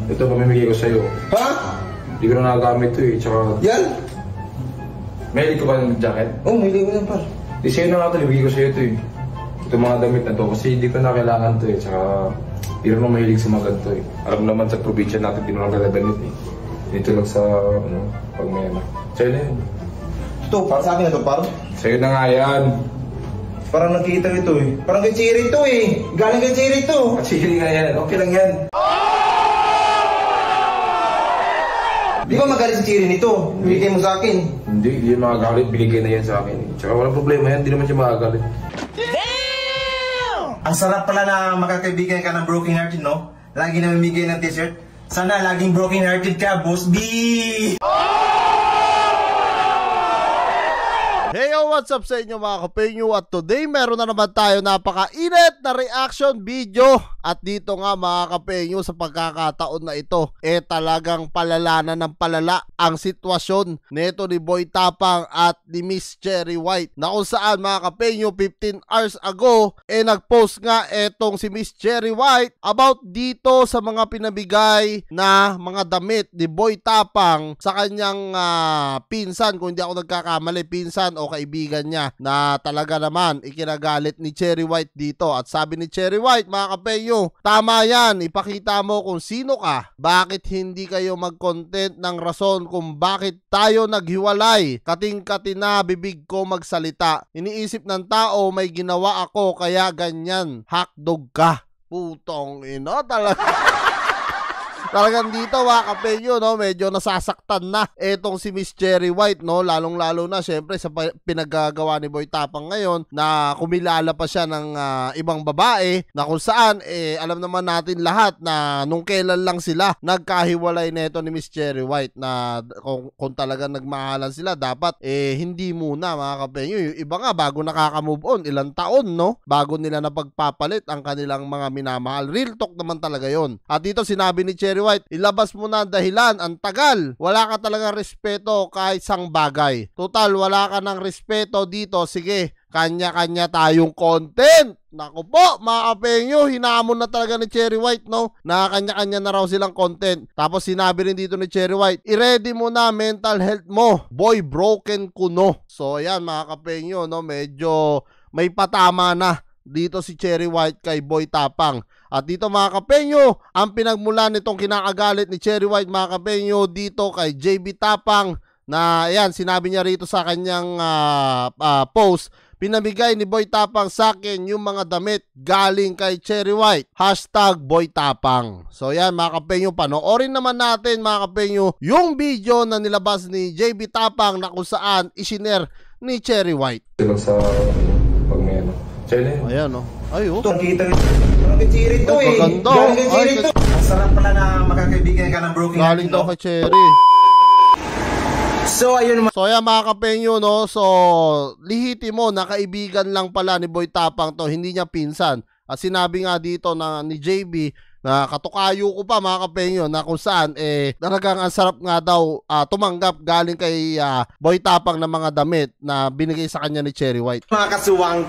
Ito, pamimigay ko sa'yo. Ha? Hindi ko na nagagamit ito eh. Tsaka... Yan? Mahilig ko ba ng jacket? Oo, oh, mahilig ko yan, par. Di sa'yo na nga ito, ibigay ko sa'yo ito eh. Ito mga damit na to kasi hindi ko na kailangan ito eh. Tsaka... Hindi rin mahilig sa mga ganito eh. Alam naman sa probinsya natin, hindi mo lang damit eh. Dito lang sa, ano, pag may ano. Sa'yo na yun. Ito, para sa akin na ito, par. Sa'yo na nga yan. Parang nakikita ito eh. Parang kay Cherry ito eh. Galing kay Cherry ito. Sige nga yan. Okay lang yan. Di ba magalit si Cherry nito? Bigay mo sa akin. Hindi yan makagalit. Binigay na yan sa akin. Tsaka walang problema yan. Hindi naman siya makagalit. Ang sarap pala na makakaibigan ka ng broken hearted, no? Lagi na mamigay ng t-shirt. Sana laging broken hearted ka, Boss B! Hey yo, what's up sa inyo mga kapenyo? At today meron na naman tayo napakainit na reaction video. At dito nga mga kapenyo, sa pagkakataon na ito, talagang palala na ng palala ang sitwasyon neto ni Boy Tapang at ni Miss Cherry White, na kung saan mga kapenyo 15 hours ago nagpost nga etong si Miss Cherry White about dito sa mga pinabigay na mga damit ni Boy Tapang sa kanyang pinsan, kung hindi ako nagkakamali, pinsan o kaibigan niya, na talaga naman ikinagalit ni Cherry White dito. At sabi ni Cherry White, mga kapenyo, tama yan, ipakita mo kung sino ka. Bakit hindi kayo mag-content ng rason kung bakit tayo naghiwalay? Kating-kati na bibig ko magsalita. Iniisip ng tao may ginawa ako kaya ganyan. Hakdog ka. Putong ina talaga. Talagang dito mga kapenyo, no, medyo nasasaktan na etong si Miss Cherry White, no, lalong-lalo na syempre sa pinagagawa ni Boy Tapang ngayon, na kumilala pa siya ng ibang babae, na kung saan alam naman natin lahat na nung kailan lang sila nagkahiwalay neto ni Miss Cherry White, na kung talagang nagmahalan sila dapat hindi muna mga kapenyo. Yung iba nga bago nakaka-move on, ilang taon, no, bago nila napagpapalit ang kanilang mga minamahal. Real talk naman talaga yon. At dito sinabi ni Cherry White, ilabas mo na dahilan, ang tagal. Wala ka talagang respeto kahit sang bagay. Total, wala ka ng respeto dito. Sige, kanya-kanya tayong content. Naku po, mga kapenyo, hinamon na talaga ni Cherry White, no? Na kanya-kanya na raw silang content. Tapos sinabi rin dito ni Cherry White, i-ready mo na mental health mo. Boy, broken kuno. So, ayan mga kapenyo, no? Medyo may patama na dito si Cherry White kay Boy Tapang. At dito mga kapenyo, ang pinagmulan nitong kinakagalit ni Cherry White mga kapenyo dito kay JB Tapang, na ayan, sinabi niya rito sa kanyang post, pinamigay ni Boy Tapang sa akin yung mga damit galing kay Cherry White. Hashtag Boy Tapang. So yan mga kapenyo, panoorin naman natin mga kapenyo yung video na nilabas ni JB Tapang na kung saan isinare ni Cherry White. Ito lang sa pag may ano. Sa'yo na yun. Ayan o. Ay o. Ito, nakikita ito. Parang kay Cherry ito eh. Maganda. Galing kay Cherry ito. Ang sarap pala na makakaibigan ka ng broken hearted, Galing daw no? kay Cherry. So, ayun naman. So, ayan mga kapenyo, no? So, lihitimo na kaibigan lang pala ni Boy Tapang to. Hindi niya pinsan. At sinabi nga dito na ni JB, na katukayo ko pa mga kapenyo, na kung saan talagang ang sarap nga daw tumanggap galing kay Boy Tapang ng mga damit na binigay sa kanya ni Cherry White. Mga kasuwang,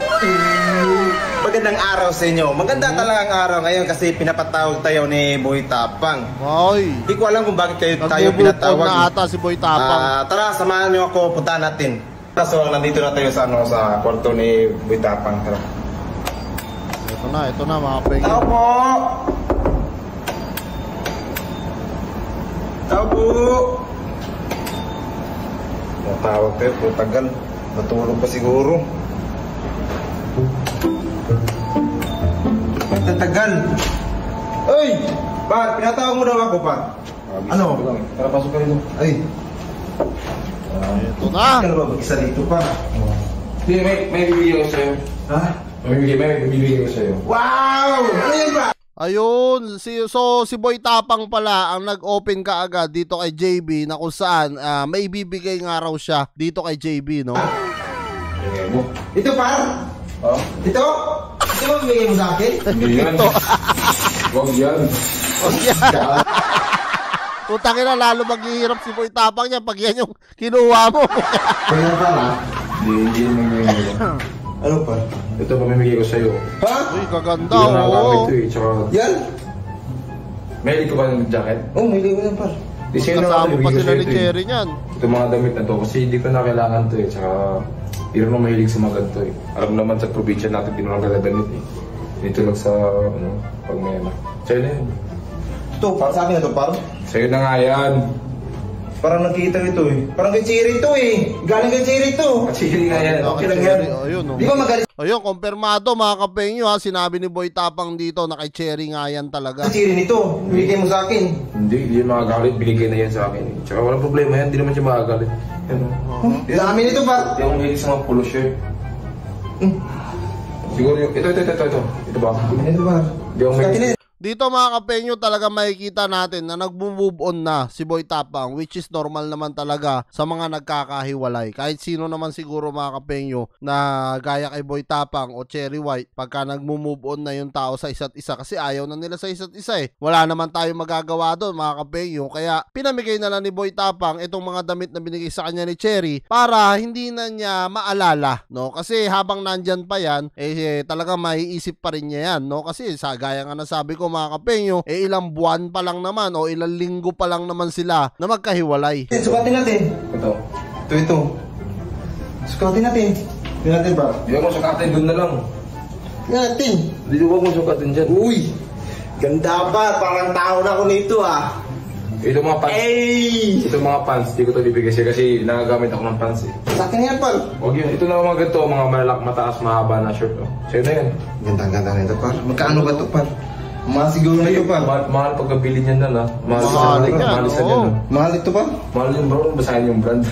magandang araw sa inyo. Maganda talagang araw ngayon kasi pinapatawag tayo ni Boy Tapang. Ay, Hindi ko alam kung bakit tayo nag-move on pinatawag. na ata si Boy Tapang. Tara, samahan niyo ako, puntahan natin. So, nandito na tayo sa kwarto ni Boy Tapang. Tara. Ito na mga kapenyo. Tao po! Tao po! Natawag tayo, tagal. Natulog pa siguro. Tagal. Ay! Par, pinatawag mo daw ako, par. Ano? Tara, pasok kayo. Ay. Ito na. Ano ba mag-isa dito, par? Hindi, may bibigay ko sa'yo. Ha? May bibigay ko sa'yo. Wow! Ano yan ba? Ayun, si Boy Tapang pala ang nag-open ka agad dito kay JB, na kung saan may ibibigay nga raw siya dito kay JB, no? Bigay mo. Ito, par? Oh? Ito? Ito ba bigay mo sa akin? Hindi yan. Huwag yan. Utangin na, lalo maghihirap si Boy Tapang niya pag yan yung kinuha mo. Ano pa na? Hindi yan nangyayari. Ano pa? Ito, pamimigay ko sa'yo. Ha? Uy, kaganda, Hindi ko na nagagamit oo. ito eh. Tsaka... Yan? Mahilig ko ba ng jacket? Oh, may ligo yan par. Di sa'yo na Kasama pa ibigay ko sila sa'yo ni to, eh. Cherry niyan. Itong mga damit na to kasi hindi ko na kailangan to eh. Tsaka hindi rin ako mahilig sa mga ganito eh. Alam naman sa probinsya natin, di mo lang damit eh. Dito lang sa, ano, pag may ano. Sa'yo na yan. Ito, par sa akin na to par. Sa'yo na nga yan. Parang nakita ito eh. Parang kay Cherry ito eh. Galing kay Cherry ito. At sige nga yan. Okay lang yan. Ayun, oh. Di ba magaling Ayun, kumpirmado mga kapengyo ha. Sinabi ni Boy Tapang dito na kay Cherry nga yan talaga. si Cherry nito? Bigay mo sa akin. Hindi, hindi yan makagalit. Binigay na yan sa akin eh. Tsaka walang problema yan, hindi naman siya makagalit. Yan o. Sa amin ito par. Hindi ako mahilig sa mga polo shirt. Siguro yung, ito. Ito ba? Ano par? Hindi ako mahilig. Dito mga kapengyo talaga makikita natin na nagmo-move on na si Boy Tapang, which is normal naman talaga sa mga nagkakahiwalay. Kahit sino naman siguro mga kapengyo na gaya kay Boy Tapang o Cherry White, pagka nagmo-move on na yung tao sa isa't isa kasi ayaw na nila sa isa't isa eh. Wala naman tayong magagawa doon mga kapengyo. Kaya pinamigay na lang ni Boy Tapang itong mga damit na binigay sa kanya ni Cherry para hindi na niya maalala, no? Kasi habang nandyan pa yan, talaga maiisip pa rin niya yan, no? Kasi sa gaya nga nasabi ko mga kapengyo, ilang buwan pa lang naman o ilang linggo pa lang naman sila na magkahiwalay. Sukatin natin. Ito. Ito. Sukatin natin. Tingnan natin ba? Hindi ako sukatin, doon na lang. Tingnan natin. Hindi ko mo sukatin dyan. Uy! Ganda ba? Parang tao na ako nito ah. Ito mga pants. Ay! Ito mga pants, hindi ko ito bibigay siya kasi nagagamit ako ng pants eh. Sa akin yan par. Huwag yun. Ito na mga ganito, mga malalak, mataas, mahaba na shirt. Oh. Sa'yo na yan. Ganda nito par. Magkano ba ito par? Mahal siguro na ito par. Mahal pagkabili niyan na na. Mahal yan, Mahal isa oo. yan. Mahal ito par? Mahal yun bro, basahin yung brand.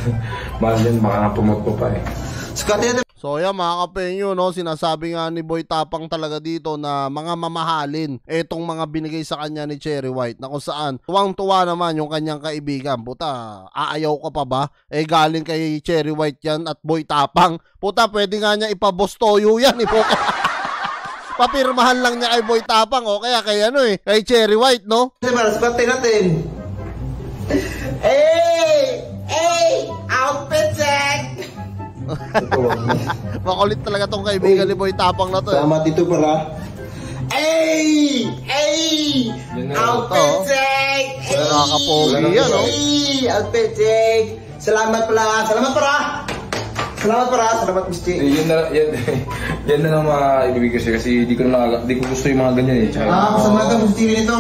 Mahal yun, baka na-promote ko pa eh. Sukatin natin. So yan mga kapengyo, no, sinasabi nga ni Boy Tapang talaga dito na mga mamahalin etong mga binigay sa kanya ni Cherry White na kung saan tuwang-tuwa naman yung kanyang kaibigan. Puta, aayaw ka pa ba? Galing kay Cherry White yan at Boy Tapang. Puta, pwede nga niya ipabostoyo yan. Papirmahan lang niya kay Boy Tapang o kaya kay ano kay Cherry White, no? Sukatin natin. Hey! Outfit check! Makulit talaga tong kaibigan ni Boy Tapang na to. Salamat ito para. Hey! Yun na. Outfit check! Nakakapogi yan, no? Outfit check! Salamat para! Salamat Miss Chi. Yan na lang mga ibibigay siya kasi di ko gusto yung mga ganyan eh. Tsaka, Kasama ka Miss Chi nito.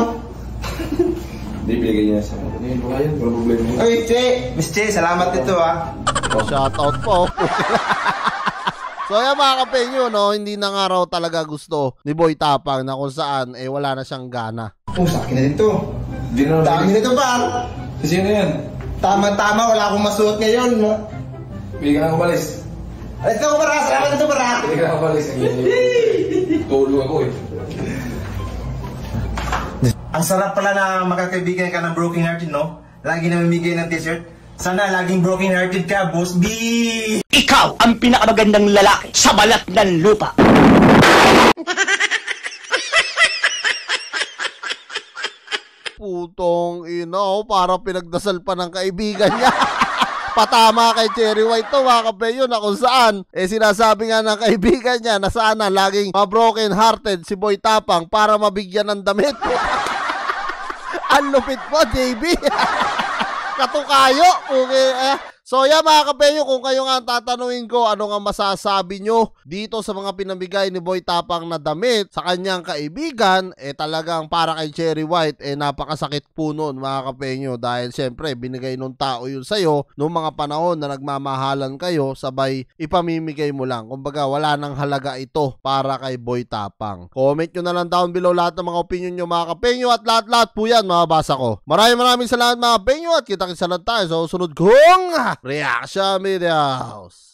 Hindi, binigay niya sa mga. Yan, baka yan, wala problema. Ay, Che! Miss Chi, salamat ito ah. Shout out po. So yan mga kapengyo, no, hindi na nga raw talaga gusto ni Boy Tapang na kung saan wala na siyang gana. Sa akin na din to. Di na Dami nito par. Kasi na yan. Tama-tama, wala akong masuot ngayon. Bigyan ka na umalis. Ito para, salamat ito para. Bigyan ka na umalis. Tulo ako eh. Ang sarap pala na makakaibigan ka ng broken hearted, no? Lagi na mamigay ng t-shirt. Sana laging broken hearted ka, Boss B! Ikaw ang pinakamagandang lalaki sa balat ng lupa. Putong ina, para pinagdasal pa ng kaibigan niya. Patama kay Cherry White to mga kapengyo na kung saan sinasabi nga ng kaibigan niya na sana laging ma-broken hearted si Boy Tapang para mabigyan ng damit. Ang lupit mo, JB. Katukayo. Okay. So yan mga kapengyo, kung kayo nga tatanungin ko ano nga masasabi nyo dito sa mga pinamigay ni Boy Tapang na damit sa kanyang kaibigan, talagang para kay Cherry White, napakasakit po nun mga kapengyo dahil syempre binigay nung tao yun sa'yo nung mga panahon na nagmamahalan kayo, sabay ipamimigay mo lang. Kumbaga wala nang halaga ito para kay Boy Tapang. Comment nyo na lang down below lahat ng mga opinion nyo mga kapengyo at lahat-lahat po yan mababasa ko. Maraming salamat mga kapengyo at kita-kitsa lang tayo sa susunod kong reaction videos.